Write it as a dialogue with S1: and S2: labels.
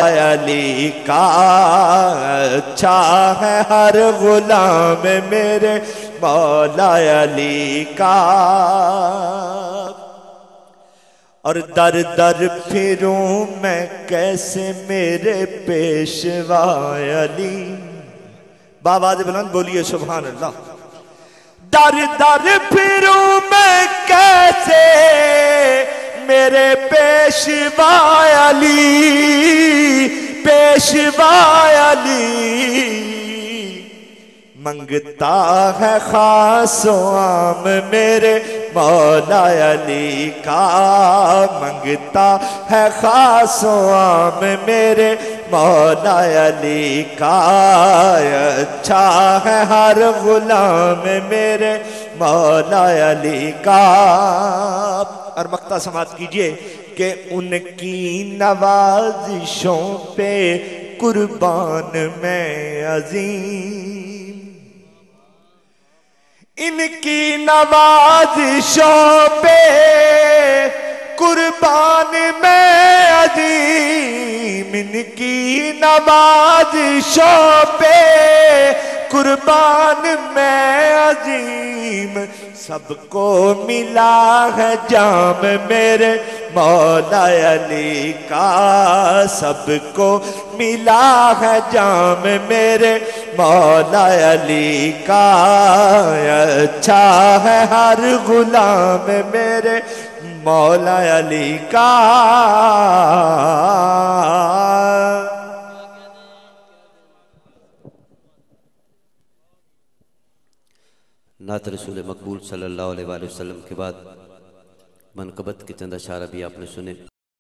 S1: علی کا اچھا ہے ہر غلام میرے مولا علی کا، اور در در پھروں میں کیسے میرے پیشوا علی۔ باواز بلند بولیے سبحان اللہ۔ در در پھروں میں کیسے میرے پیشوا علی، پیشوا علی منگتا ہے خاص و عام میرے مولا علی کا، منگتا ہے خاص و عام میرے مولا علی کا، اچھا ہے ہر غلام میرے مولا علی کا۔ اور مقطع سماعت کیجئے کہ ان کی نوازشوں پہ قربان میں عظیم، ان کی نوازشوں پہ قربان میں عظیم، ان کی نوازشوں پہ قربان میں عظیم، سب کو ملا ہے جام میرے مولا علی کا، سب کو ملا ہے جام میرے مولا علی کا، اچھا ہے ہر غلام میرے مولا علی کا۔
S2: نعت رسول مقبول صلی اللہ علیہ وآلہ وسلم کے بعد منقبت کے چند اشعار بھی آپ نے سنے۔